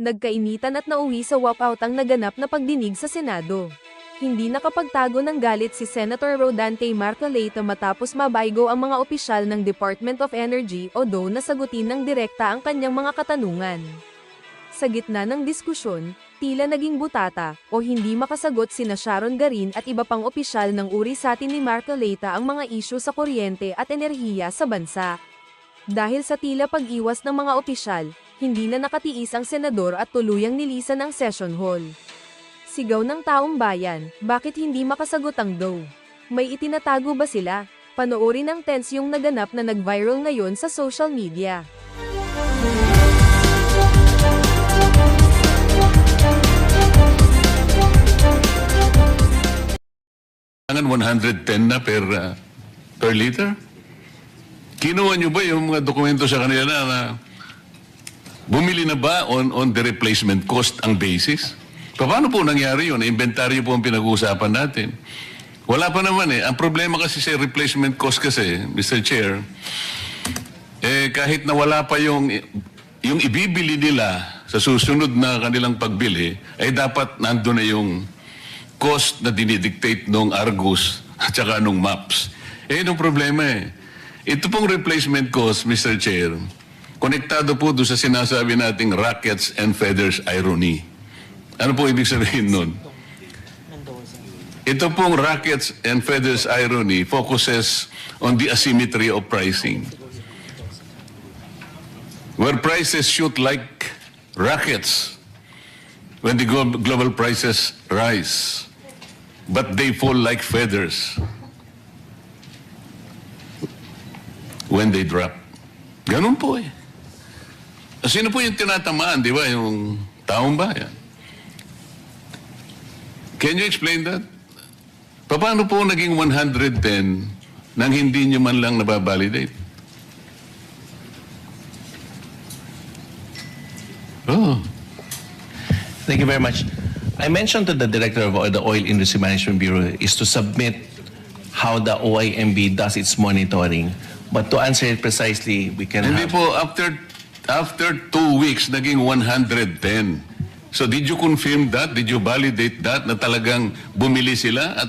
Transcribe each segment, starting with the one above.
Nagkainitan at nauwi sa walkout ang naganap na pagdinig sa Senado. Hindi nakapagtago ng galit si Senator Rodante Marcoleta matapos mabaygo ang mga opisyal ng Department of Energy o DOE na sagutin ng direkta ang kanyang mga katanungan. Sa gitna ng diskusyon, tila naging butata o hindi makasagot sina Sharon Garin at iba pang opisyal ng uri sa atin ni Marcoleta ang mga isyu sa kuryente at enerhiya sa bansa. Dahil sa tila pag-iwas ng mga opisyal, hindi na nakatiis ang senador at tuluyang nilisan ang session hall. Sigaw ng taong bayan, bakit hindi makasagot ang DOE? May itinatago ba sila? Panoorin ang tense yung naganap na nag-viral ngayon sa social media. Ang 110 na per liter? Kinuha nyo ba yung mga dokumento sa kanila na bumili na ba on the replacement cost ang basis? Paano po nangyari yun? Inventaryo po ang pinag-uusapan natin. Wala pa naman eh. Ang problema kasi sa replacement cost kasi, Mr. Chair, kahit na wala pa yung ibibili nila sa susunod na kanilang pagbili, ay dapat nandun na yung cost na dinidictate nung Argus at saka nung MAPS. Yun ang problema eh. Ito pong replacement cost, Mr. Chair, konektado po doon sa sinasabi nating rackets and feathers irony. Ano po ibig sabihin nun? Ito pong rackets and feathers irony focuses on the asymmetry of pricing. Where prices shoot like rockets when the global prices rise, but they fall like feathers when they drop. Ganun po eh. Sino po yung tinatamaan, di ba? Yung taong bayan. Can you explain that? Paano po naging 110 nang hindi nyo man lang nababalidate? Oh. Thank you very much. I mentioned to the director of the Oil Industry Management Bureau is to submit how the OIMB does its monitoring. But to answer it precisely, we can Hindi have... po, after 2 weeks, naging 110. So did you confirm that? Did you validate that na talagang bumili sila at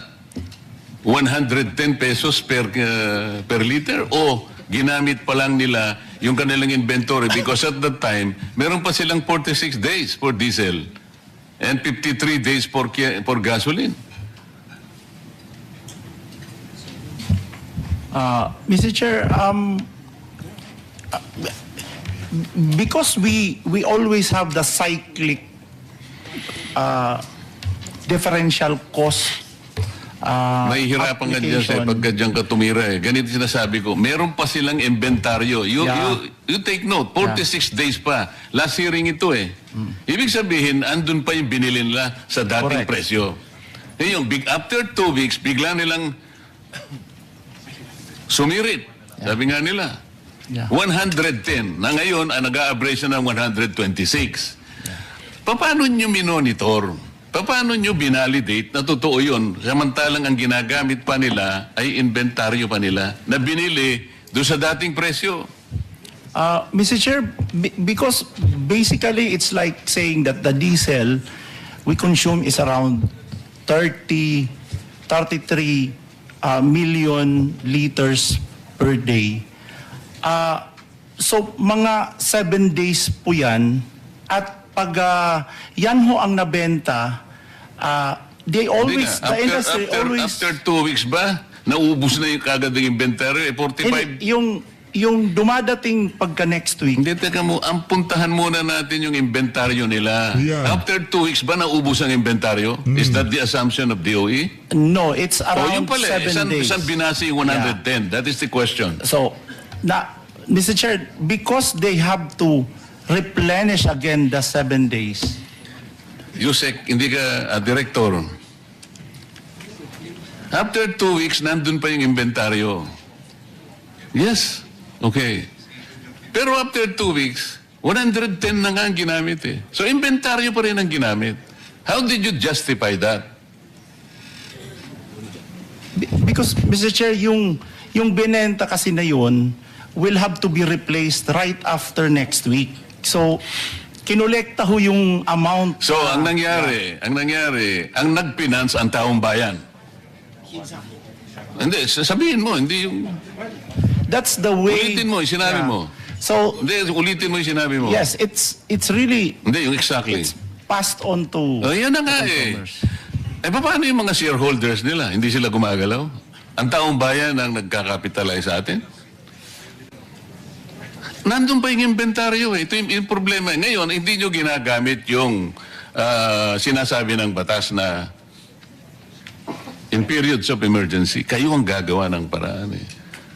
110 pesos per liter? O ginamit pa lang nila yung kanilang inventory because at that time, meron pa silang 46 days for diesel and 53 days for gasoline. Mr. Chair, because we always have the cyclic differential cost Nahihirapan nga dyan sa pagka dyan ka tumira eh. Ganito sinasabi ko, meron pa silang inventaryo. You take note, 46 days pa. Last hearing ito eh. Ibig sabihin, andun pa yung binili nila sa dating presyo. Ngayon, after 2 weeks, bigla nilang sumirit. Sabi nga nila, 110. Na ngayon, nag-a-average na ng 126. Paano nyo minonitor? Paano nyo binalidate na totoo yun? Samantalang ang ginagamit pa nila ay inventaryo pa nila na binili doon sa dating presyo. Mr. Chair, because basically it's like saying that the diesel we consume is around 33 million liters per day. So mga 7 days po yan. At pag yan ho ang nabenta, they always, the industry always... After 2 weeks ba, naubos na yung kagad ng inventory? 45? Yung dumadating pagka next week. Hindi, teka mo, ang puntahan muna natin yung inventaryo nila. Yeah. After 2 weeks ba naubos ang inventaryo? Is that the assumption of DOE? No, it's Yung around pala, 7 days. Saan binasi yung 110? That is the question. So, Mr. Chair, because they have to replenish again the 7 days. Yusek, hindi ka director. After 2 weeks, nandun pa yung inventaryo. Yes. Okay. Pero after 2 weeks, 110 na nga ang ginamit eh. So inventaryo pa rin ang ginamit. How did you justify that? Because, Mr. Chair, yung binenta kasi na yun will have to be replaced right after next week. So, kinolekta ho yung amount. So, ang nangyari, ang nag-finance ang taong bayan. Hindi, sabihin mo, hindi yung... That's the way. Ulitin mo, yung sinabi mo. So, Hindi, ulitin mo yung sinabi mo. yes, it's really, Hindi, yung exactly. it's passed on to Oh, yan na nga eh. consumers. Paano yung mga shareholders nila? Hindi sila gumagalaw? Ang taong bayan ang nagkakapitalize sa atin? Nandun pa yung inventaryo eh. Ito yung problema. Ngayon, hindi nyo ginagamit yung sinasabi ng batas na in periods of emergency, kayo ang gagawa ng paraan eh.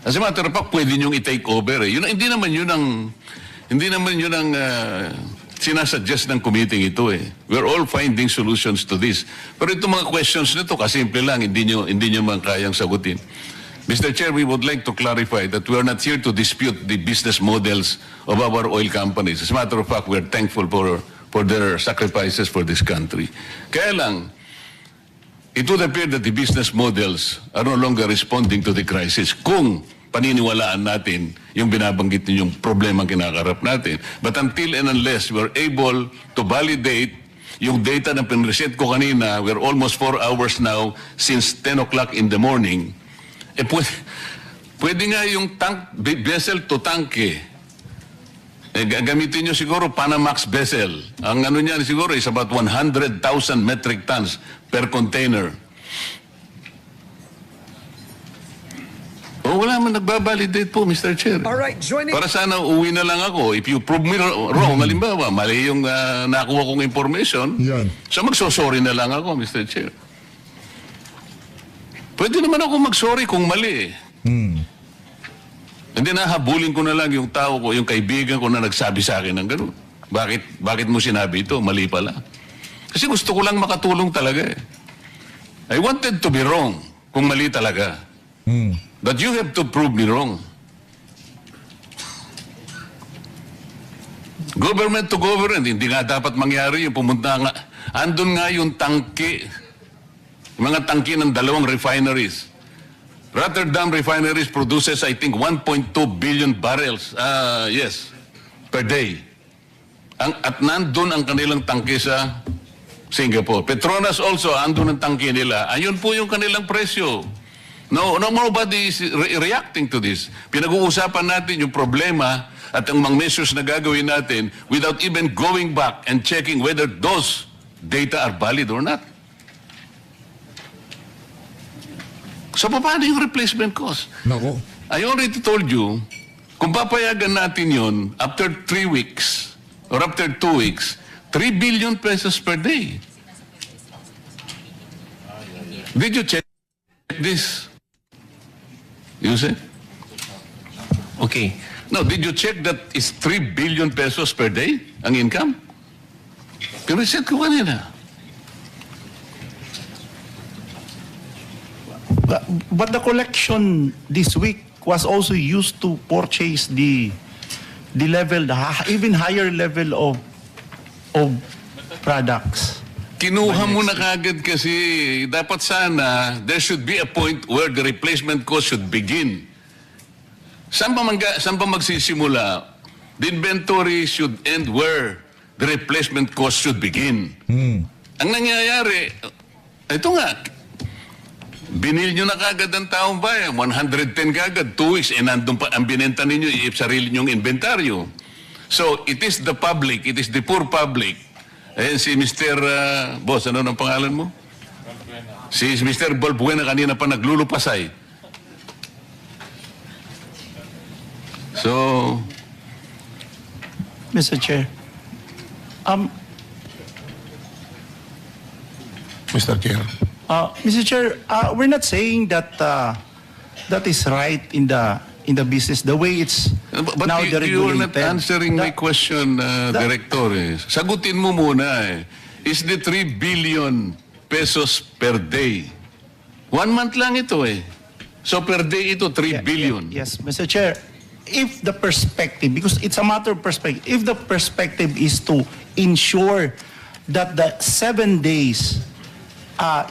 As a matter of fact, pwede nyo i-take over eh. Hindi naman yun ang sinasuggest ng committee ito eh. We're all finding solutions to this. Pero itong mga questions nito, kasimple lang, hindi nyo man kayang sagutin. Mr. Chair, we would like to clarify that we are not here to dispute the business models of our oil companies. As a matter of fact, we are thankful for their sacrifices for this country. Kaya lang, it would appear that the business models are no longer responding to the crisis kung paniniwalaan natin yung binabanggit ninyong problema kinakarap natin. But until and unless we're able to validate yung data na pinreset ko kanina, we're almost 4 hours now since 10 o'clock in the morning, pwede nga yung vessel to tank eh. Gamitin nyo siguro Panamax vessel. Ang ano niyan siguro is about 100,000 metric tons per container. Wala man nagbabalidate po, Mr. Chair. All right, joining. Para sana uwi na lang ako. If you prove me wrong, halimbawa, mali yung nakuha kong information, Yan. so magsosorry na lang ako, Mr. Chair. Pwede naman ako magsorry kung mali eh. Hindi, nahabulin ko na lang yung tao ko, yung kaibigan ko na nagsabi sa akin ng gano'n. Bakit mo sinabi ito? Mali pala. Kasi gusto ko lang makatulong talaga eh. I wanted to be wrong kung mali talaga. But you have to prove me wrong. Government to government, hindi nga dapat mangyari yung pumunta nga. Andun nga yung tangke, mga tangke ng 2 refineries. Rotterdam Refineries produces, I think, 1.2 billion barrels, per day. At nandun ang kanilang tangke sa Singapore. Petronas also, andun ang tangke nila. Ayun po yung kanilang presyo. No, nobody is reacting to this. Pinag-uusapan natin yung problema at ang mga measures na gagawin natin without even going back and checking whether those data are valid or not. So, paano yung replacement cost? Nako. I already told you, kung papayagan natin yun, after 3 weeks, or after 2 weeks, 3 billion pesos per day. Did you check this? You say? Okay. No, did you check that is 3 billion pesos per day ang income? Pireset ko kanina. But the collection this week was also used to purchase the even higher level of products. Kinuha mo na kagad kasi dapat sana there should be a point where the replacement cost should begin. Saan ba magsisimula? The inventory should end where the replacement cost should begin. Ang nangyayari, ito nga, binil nyo na kagad ang taong bayan, 110 kagad, 2 weeks, nandun pa ang binenta ninyo, sarili nyong inventaryo. So, it is the public, it is the poor public. Ayan si Mr. Boss, ano nang pangalan mo? Si Mr. Balbuena kanina pa naglulupasay. So, Mr. Chair, Mr. Chair. Mr. Chair, we're not saying that that is right in the business the way it's but now you are not deregulated. answering my question, Director. Sagutin mo muna eh. Is the 3 billion pesos per day? 1 month lang ito eh. So per day ito, 3 billion. Yes, Mr. Chair. If the perspective, because it's a matter of perspective, if the perspective is to ensure that the 7 days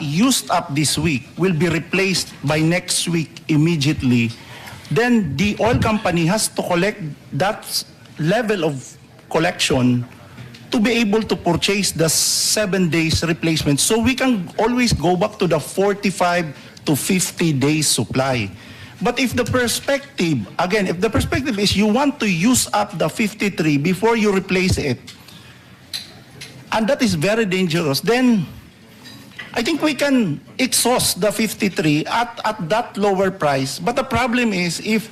used up this week will be replaced by next week immediately, then the oil company has to collect that level of collection to be able to purchase the 7 days replacement so we can always go back to the 45 to 50 days supply. But if the perspective, again, if the perspective is you want to use up the 53 before you replace it, and that is very dangerous, then I think we can exhaust the 53 at that lower price. But the problem is if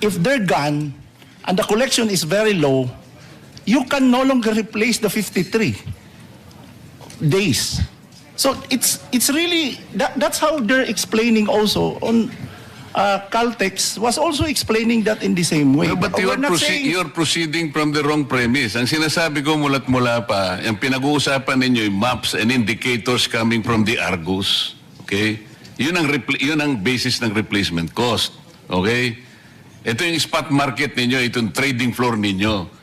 they're gone and the collection is very low, you can no longer replace the 53 days. So it's really, that's how they're explaining also on Caltex was also explaining that in the same way. No, but We're you're, not saying- you're proceeding from the wrong premise. Ang sinasabi ko mula't mula pa, yung pinag-uusapan ninyo yung maps and indicators coming from the Argus. Okay? Yun ang basis ng replacement cost. Okay? Ito yung spot market ninyo, itong trading floor ninyo.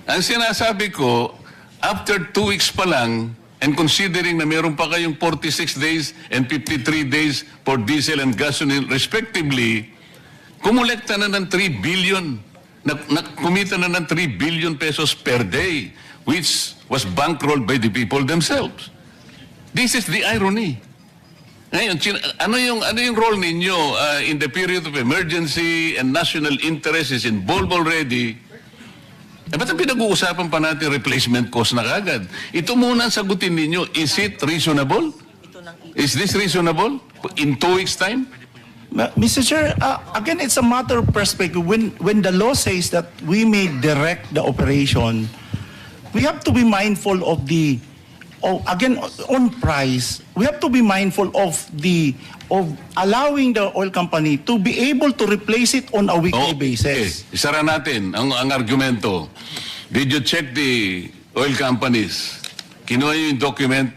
Ang sinasabi ko, after 2 weeks pa lang, and considering na meron pa kayong 46 days and 53 days for diesel and gasoline respectively, kumulekta na ng 3 billion, kumita na ng 3 billion pesos per day, which was bankrolled by the people themselves. This is the irony. Ngayon, ano yung role ninyo in the period of emergency and national interest is involved already? Ba't ang pinag-uusapan pa natin replacement cost na kagad? Ito muna ang sagutin ninyo. Is it reasonable? Is this reasonable? In 2 weeks' time? Mr. Chair, again, it's a matter of perspective. When the law says that we may direct the operation, we have to be mindful of again, on price, we have to be mindful of allowing the oil company to be able to replace it on a weekly basis. Okay. Isara natin ang argumento. Did you check the oil companies? Kinuha nyo yung document?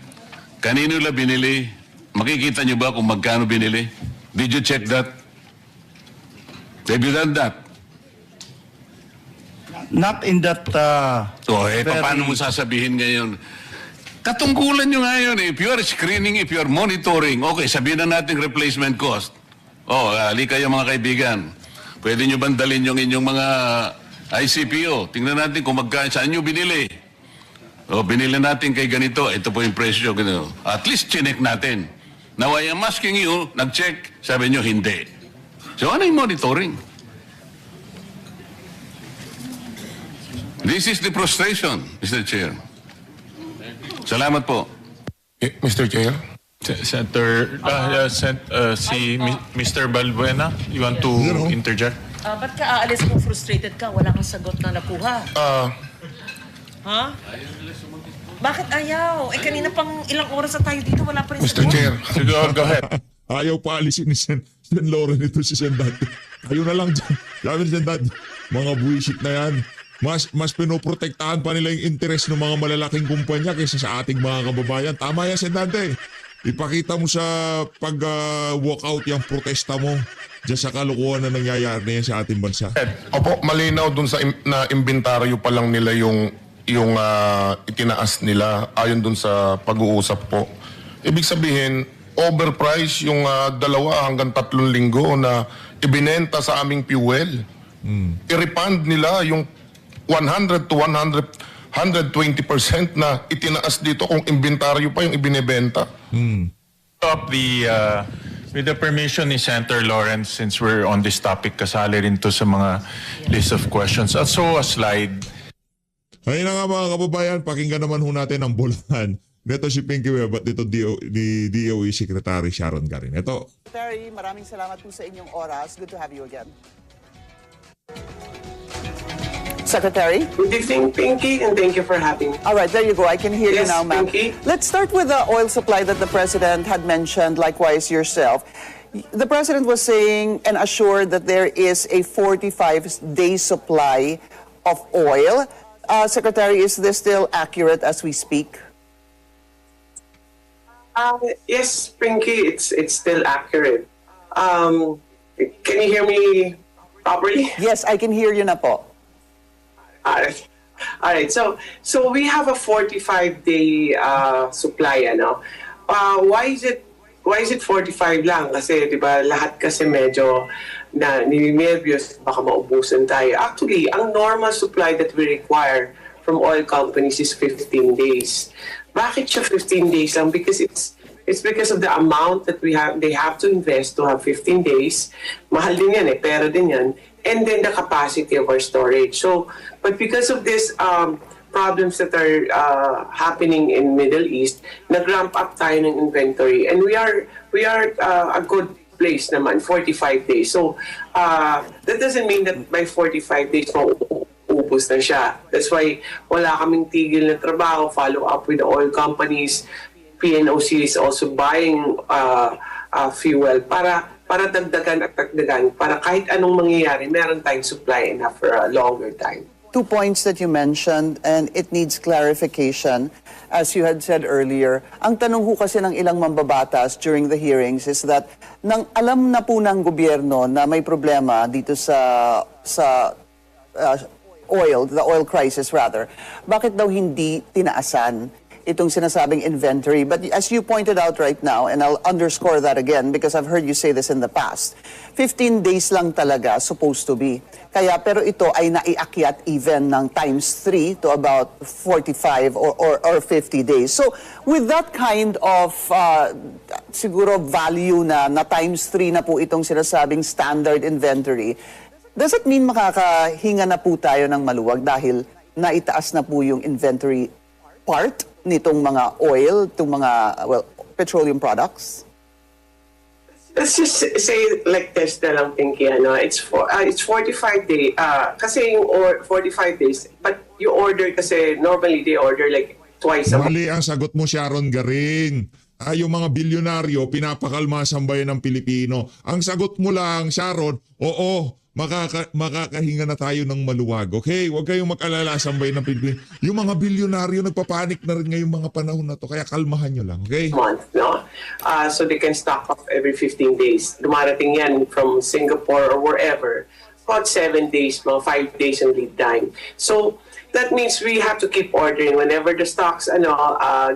Kanino nila binili? Makikita nyo ba kung magkano binili? Did you check that? Have you done that? Not in that... Paano mo sasabihin ngayon? Katungkulan nyo ngayon, if you are screening, if you are monitoring, okay, sabihin na natin replacement cost. Halika kayo mga kaibigan. Pwede nyo bandalin yung inyong mga ICPO. Tingnan natin kung saan nyo binili. Binili natin kay ganito. Ito po yung presyo. Ganito. At least chinek natin. Now I am asking you, nag-check, sabi nyo hindi. So ano yung monitoring? This is the frustration, Mr. Chair. Salamat po. Mr. Chair. Senator, Mr. Balbuena, you want to interject? Ba't ka aalis kung frustrated ka? Wala kang sagot na nakuha. Ha? Bakit ayaw? Kanina pang ilang oras na tayo dito, wala pa rin Mr. sagot. Chair. Go ahead. Ayaw pa alisin ni Sen Loren ito si Sen Dante. Ayaw na lang dyan. Sabi ni Sen Dante, mga buwisit na yan. Mas pinoprotektahan pa nila yung interest ng mga malalaking kumpanya kaysa sa ating mga kababayan. Tama yan, Sen Dante. Ipakita mo sa pag-walkout yung protesta mo dyan sa kalukuhan na nangyayari na yan sa ating bansa. Opo, malinaw dun sa na inventaryo pa lang nila yung itinaas nila ayon dun sa pag-uusap po. Ibig sabihin, overprice yung 2 hanggang 3 linggo na ibinenta sa aming fuel. I-refund nila yung 100 to 120% na itinaas dito kung inventaryo pa yung ibinebenta. With the permission ni Senator Lawrence, since we're on this topic, kasali rin to sa mga list of questions. Also a slide. Ayun na nga mga kababayan, pakinggan naman ho natin ang bulahan. Neto si Pinky Webb at dito ni DOE Secretary Sharon Garin. Ito. Secretary, maraming salamat po sa inyong oras. Good to have you again. Secretary? Good evening, Pinky, and thank you for having me. All right, there you go. I can hear you Yes, now, ma'am. Pinky. Let's start with the oil supply that the President had mentioned, likewise yourself. The President was saying and assured that there is a 45-day supply of oil. Secretary, is this still accurate as we speak? Yes, Pinky, it's still accurate. Can you hear me properly? Yes, I can hear you na po. All right. So we have a 45-day supply, ano? Why is it 45 lang? Kasi 'di ba lahat kasi medyo na nininervyos baka maubusan tayo. Actually, ang normal supply that we require from oil companies is 15 days. Bakit siya 15 days lang? Because it's because of the amount that they have to invest to have 15 days. Mahal din yan pera din yan. And then the capacity of our storage. So, but because of this problems that are happening in Middle East, nag-ramp up tayo ng inventory. And we are a good place naman, 45 days. So, that doesn't mean that by 45 days, ubos na siya. That's why wala kaming tigil na trabaho, follow up with the oil companies. PNOC is also buying fuel para dagdagan at dagdagan, para kahit anong mangyayari, meron tayong supply enough for a longer time. 2 points that you mentioned, and it needs clarification. As you had said earlier, ang tanong ho kasi ng ilang mambabatas during the hearings is that nang alam na po ng gobyerno na may problema dito sa the oil crisis rather, bakit daw hindi tinaasan itong sinasabing inventory? But as you pointed out right now, and I'll underscore that again because I've heard you say this in the past, 15 days lang talaga supposed to be. Kaya pero ito ay naiakyat even ng times 3 to about 45 or 50 days. So with that kind of siguro value na times 3 na po itong sinasabing standard inventory, does it mean makakahinga na po tayo ng maluwag dahil naitaas na po yung inventory part nitong mga oil, itong mga, petroleum products? Let's just say like this na lang, Pinky, it's 45 days, kasi yung 45 days, but you order kasi, normally they order like twice a month. Mali ang sagot mo, Sharon Garing. Yung mga bilyonaryo, pinapakalma sa bayan ng Pilipino. Ang sagot mo lang, Sharon, oo, makakahinga na tayo ng maluwag. Okay? Huwag kayong mag-alala sa bayan ng Pilipino. Yung mga bilyonaryo, nagpapanik na rin ngayong mga panahon na to. Kaya kalmahan nyo lang. Okay? Month, no? So they can stock up every 15 days. Dumarating yan from Singapore or wherever. About 7 days, mga 5 days ang lead time. So that means we have to keep ordering. Whenever the stocks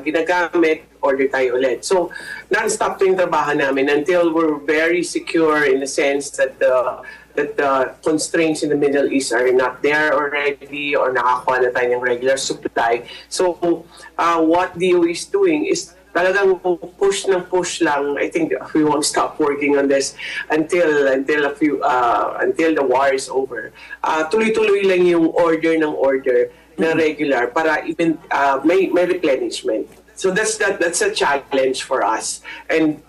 ginagamit, order tayo ulit. So non-stop to yung trabaho namin until we're very secure in the sense that the constraints in the Middle East are not there already or nakakuha na tayo ng regular supply. So what DOE is doing is talagang push ng push lang. I think we won't stop working on this until the war is over. Tuloy-tuloy lang yung order na regular para even may replenishment. So that's a challenge for us. And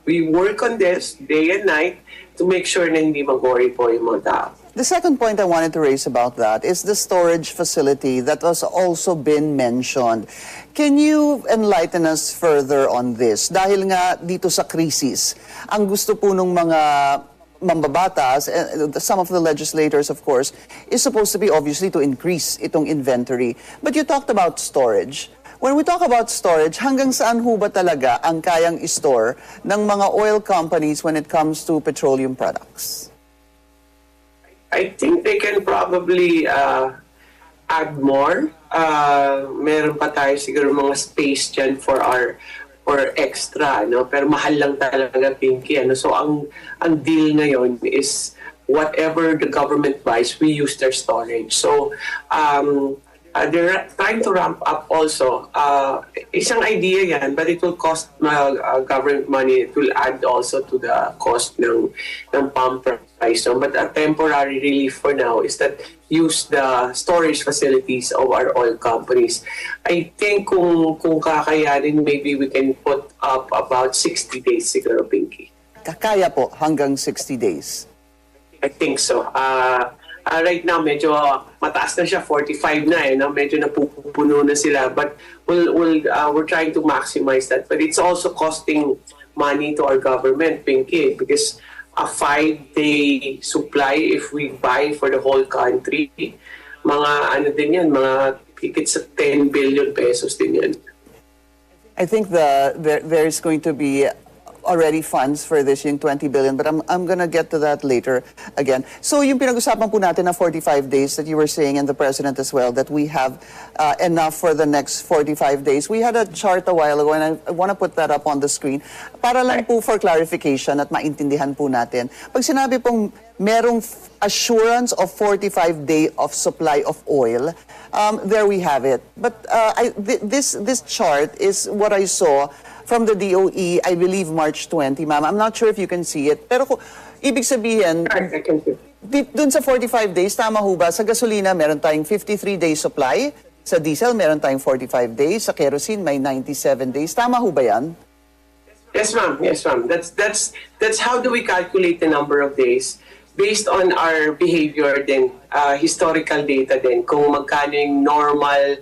we work on this day and night to make sure na hindi mag-worry po yung mga tao. The second point I wanted to raise about that is the storage facility that has also been mentioned. Can you enlighten us further on this? Dahil nga dito sa krisis, ang gusto po ng mga mambabatas, some of the legislators of course, is supposed to be obviously to increase itong inventory. But you talked about storage. When we talk about storage, hanggang saan ho ba talaga ang kayang i-store ng mga oil companies when it comes to petroleum products? I think they can probably add more. Meron pa tayo siguro mga space dyan for extra, no? Pero mahal lang talaga, Pinky. So ang deal ngayon is whatever the government buys, we use their storage. So they're trying to ramp up also. Isang idea yan, but it will cost government money. It will add also to the cost ng pump price. So, but a temporary relief for now is that use the storage facilities of our oil companies. I think kung kakayanin, maybe we can put up about 60 days siguro, Pinky. Kakaya po hanggang 60 days? I think so. Right now, medyo mataas na siya, 45 na medyo napupuno na sila. But we're trying to maximize that. But it's also costing money to our government, Pinky, because a 5-day supply, if we buy for the whole country, mga din yan, mga higit sa 10 billion pesos din yan. I think there's going to be already funds for this, yung 20 billion, but I'm gonna get to that later again. So yung pinag-usapan po natin na 45 days that you were saying, and the President as well, that we have enough for the next 45 days. We had a chart a while ago, and I want to put that up on the screen para lang po for clarification at maintindihan po natin. Pag sinabi pong merong assurance of 45-day of supply of oil, there we have it. But this chart is what I saw from the DOE, I believe March 20, ma'am. I'm not sure if you can see it. Pero ibig sabihin, I can see. dun sa 45 days, tama ho ba? Sa gasolina, meron tayong 53 days supply. Sa diesel, meron tayong 45 days. Sa kerosene, may 97 days. Tama ho ba yan? Yes, ma'am. Yes, ma'am. That's how do we calculate the number of days based on our behavior din, historical data din, kung magkano yung normal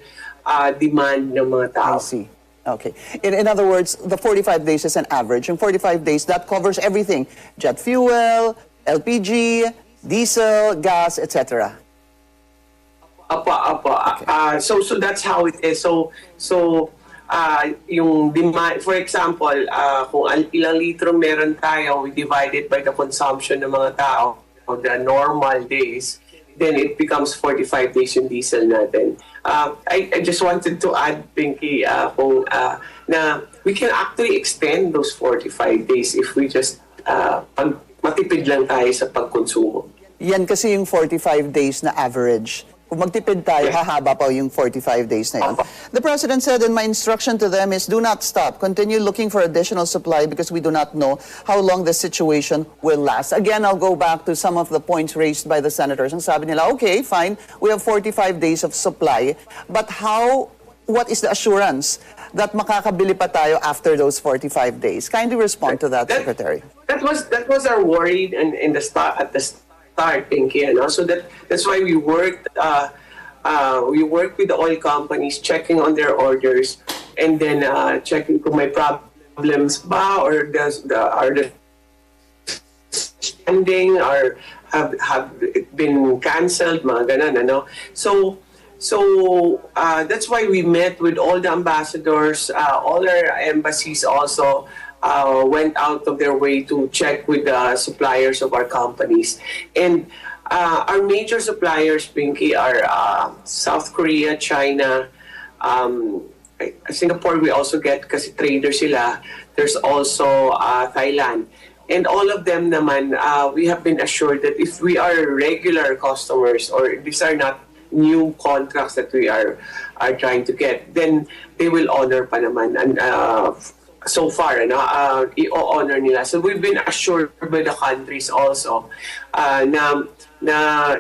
demand ng mga tao. I see. Okay. In other words, the 45 days is an average. Yung 45 days, that covers everything. Jet fuel, LPG, diesel, gas, etc. Apa. So that's how it is. So yung demand, for example, kung ilang litro meron tayo, we divide it by the consumption ng mga tao on the normal days, then it becomes 45 days yung diesel natin. I just wanted to add, Pinky, na we can actually extend those 45 days if we just matipid lang tayo sa pagkonsumo. Yan kasi yung 45 days na average. Kung magtipid tayo, hahaba pa yung 45 days na yun. The President said, and my instruction to them is, do not stop. Continue looking for additional supply because we do not know how long the situation will last. Again, I'll go back to some of the points raised by the senators. Ang sabi nila, okay, fine, we have 45 days of supply, but what is the assurance that makakabili pa tayo after those 45 days? Kindly respond to that, Secretary. That was our worry at the start, Pinky, and also that's why we worked with the oil companies, checking on their orders, and then checking kung may problems ba, or are the standing, or have it been canceled, mga ganun, ano. So that's why we met with all the ambassadors, all our embassies also went out of their way to check with the suppliers of our companies. And our major suppliers, Pinky, are South Korea, China, Singapore we also get kasi trader sila. There's also Thailand. And all of them naman, we have been assured that if we are regular customers, or these are not new contracts that we are trying to get, then they will honor pa naman. And so far, i-honor nila. So we've been assured by the countries also na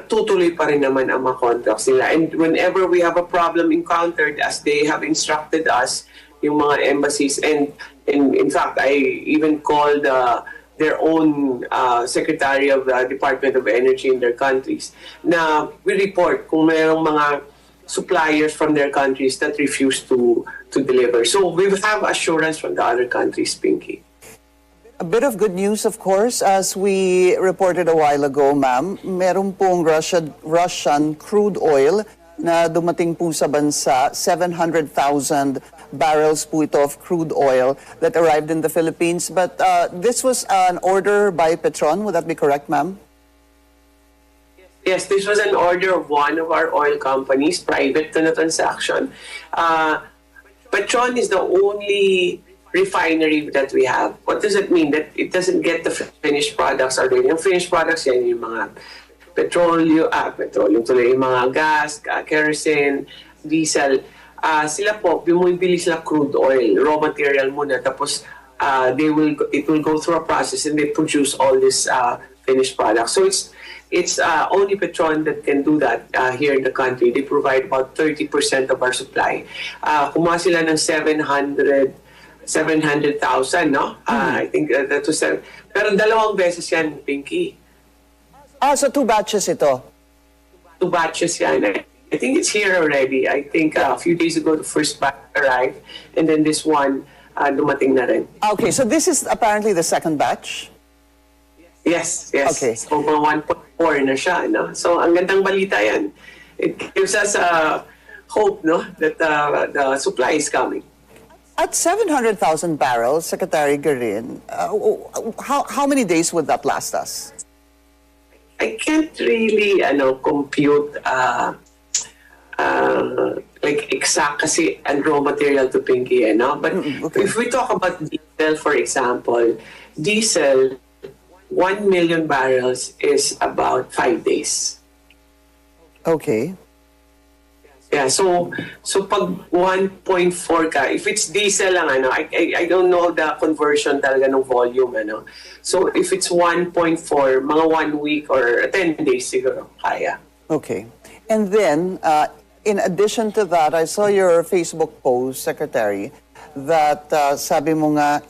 tutuloy pa rin naman ang mga contracts nila. And whenever we have a problem encountered, as they have instructed us, yung mga embassies, and in fact, I even called their own Secretary of the Department of Energy in their countries, na we report kung mayroong mga suppliers from their countries that refuse to deliver. So we have assurance from the other countries, Pinky. A bit of good news, of course, as we reported a while ago, ma'am, meron pong Russian crude oil na dumating po sa bansa, 700,000 barrels po ito of crude oil that arrived in the Philippines. But this was an order by Petron, would that be correct, ma'am? Yes, this was an order of one of our oil companies, private to the transaction. Petron is the only refinery that we have. What does it mean? That it doesn't get the finished products already. Yung finished products yan, yung mga petroleum tuloy, yung mga gas, kerosene, diesel. Sila po, bumibili sila crude oil, raw material muna, tapos it will go through a process and they produce all this finished products. So it's only Petron that can do that here in the country. They provide about 30% of our supply. Kumuha sila ng 700,000, no? I think that was pero dalawang beses yan, Pinky. So 2 batches ito? 2 batches yan. I think it's here already. I think a few days ago, the first batch arrived, and then this one, dumating na rin. Okay, so this is apparently the second batch? Yes. Okay. So, 1.4 na siya, no? So, ang gandang balita yan. It gives us hope, no? That the supply is coming. At 700,000 barrels, Secretary Garin, how many days would that last us? I can't really compute like exact kasi and raw material to Pinky, but okay. if we talk about diesel, for example, diesel 1 million barrels is about 5 days. Okay. Yeah, so pag 1.4 ka, if it's diesel lang, I don't know the conversion talaga ng volume, So if it's 1.4, mga 1 week or 10 days siguro, kaya. Okay. And then, in addition to that, I saw your Facebook post, Secretary, that sabi mo nga,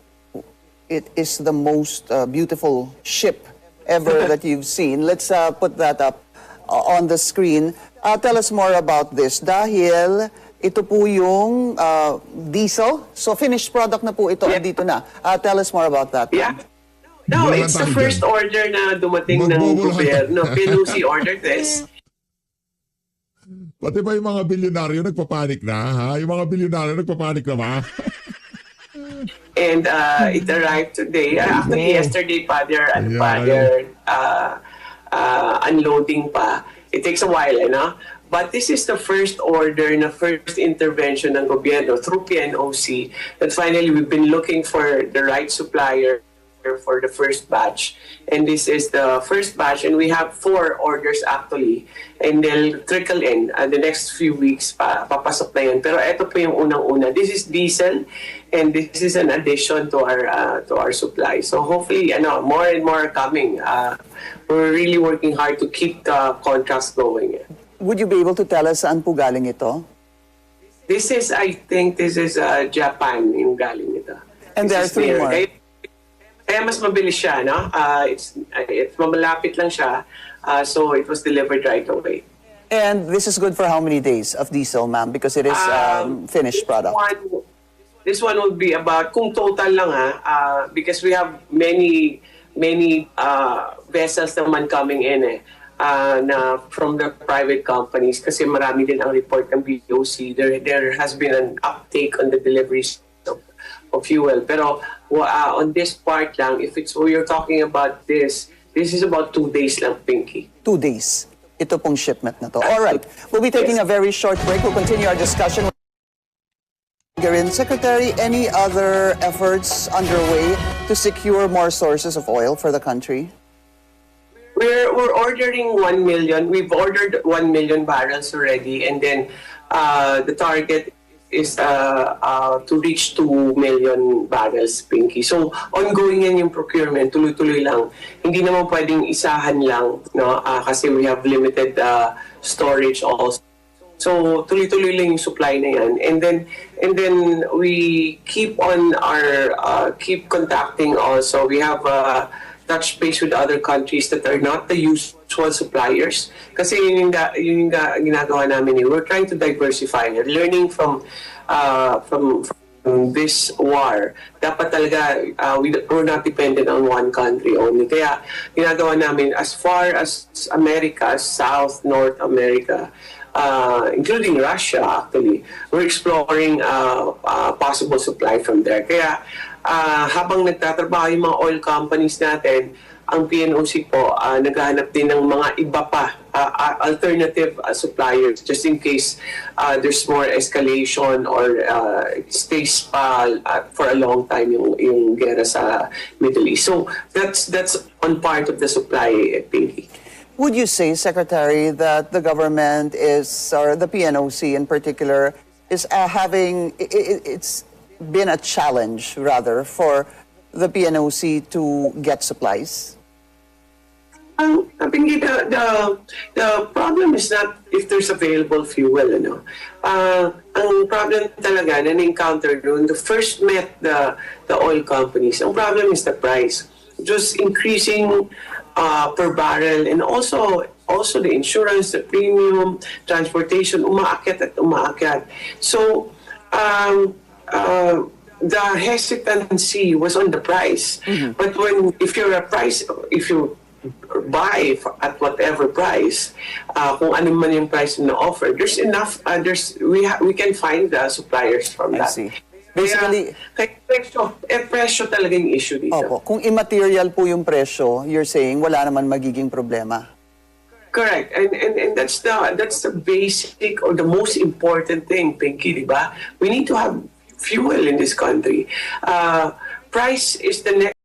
it is the most beautiful ship ever that you've seen. Let's put that up on the screen. Tell us more about this. Dahil ito po yung diesel. So finished product na po ito, andito na. Tell us more about that. Yeah. No, it's the first order na dumating ng gobyerno. PNOC ordered this. Pati ba yung mga bilyonaryo nagpapanik na? Ha? Yung mga bilyonaryo nagpapanik na ba? And it arrived today. Actually, yesterday pa, they're unloading pa. It takes a while, But this is the first order, na first intervention ng gobyerno through PNOC that finally we've been looking for the right supplier for the first batch. And this is the first batch, and we have 4 orders actually. And they'll trickle in the next few weeks, papasok na yan. Pero ito po yung unang-una. This is diesel, and this is an addition to our supply. So hopefully, more and more are coming. We're really working hard to keep the contracts going. Would you be able to tell us saan po galing ito? I think this is Japan yung galing ito. And there are 3 more. Kaya mas mabilis siya, It's mamalapit lang siya, so it was delivered right away. And this is good for how many days of diesel, ma'am? Because it is finished product. This one will be about, kung total lang because we have many vessels naman coming in na from the private companies kasi marami din ang report ng BOC. There has been an uptake on the deliveries of fuel. Pero on this part lang, if you're talking about this is about 2 days lang, Pinky. 2 days. Ito pong shipment na to. All right. We'll be taking a very short break. We'll continue our discussion. Garin, Secretary, any other efforts underway to secure more sources of oil for the country? We're ordering 1 million. We've ordered 1 million barrels already, and then the target is to reach 2 million barrels, Pinky. So ongoing yan yung procurement, tuloy-tuloy lang. Hindi naman pwedeng isahan lang, kasi we have limited storage also. So tuloy-tuloy lang yung supply na yan. And then we keep on keep contacting also. We have touch base with other countries that are not the usual suppliers. Kasi yun yung ginagawa namin. We're trying to diversify. Learning from this war. Dapat talaga we're not dependent on one country only. Kaya ginagawa namin as far as America, South, North America, including Russia actually, we're exploring possible supply from there. Kaya habang nagtatrabaho yung mga oil companies natin, ang PNOC po naghahanap din ng mga iba pa alternative suppliers just in case there's more escalation or stays pa for a long time yung gera sa Middle East. So that's on part of the supply, Pinky. Would you say, Secretary, that the government or the PNOC in particular, is it's been a challenge, rather, for the PNOC to get supplies? The problem is not if there's available fuel, Ang problem talaga na na-encounter noon, the first met the oil companies, ang problem is the price. Just increasing per barrel, and also the insurance, the premium, transportation, umaakyat. So the hesitancy was on the price. Mm-hmm. But if you buy at whatever price, kung ano man yung price na offer, there's enough. We can find the suppliers from that. I see. Basically- kaya presyo talaga yung issue dito. Opo, kung immaterial po yung presyo, you're saying wala naman magiging problema. Correct. And that's the basic or the most important thing, Pinky, di ba? We need to have fuel in this country. Price is the next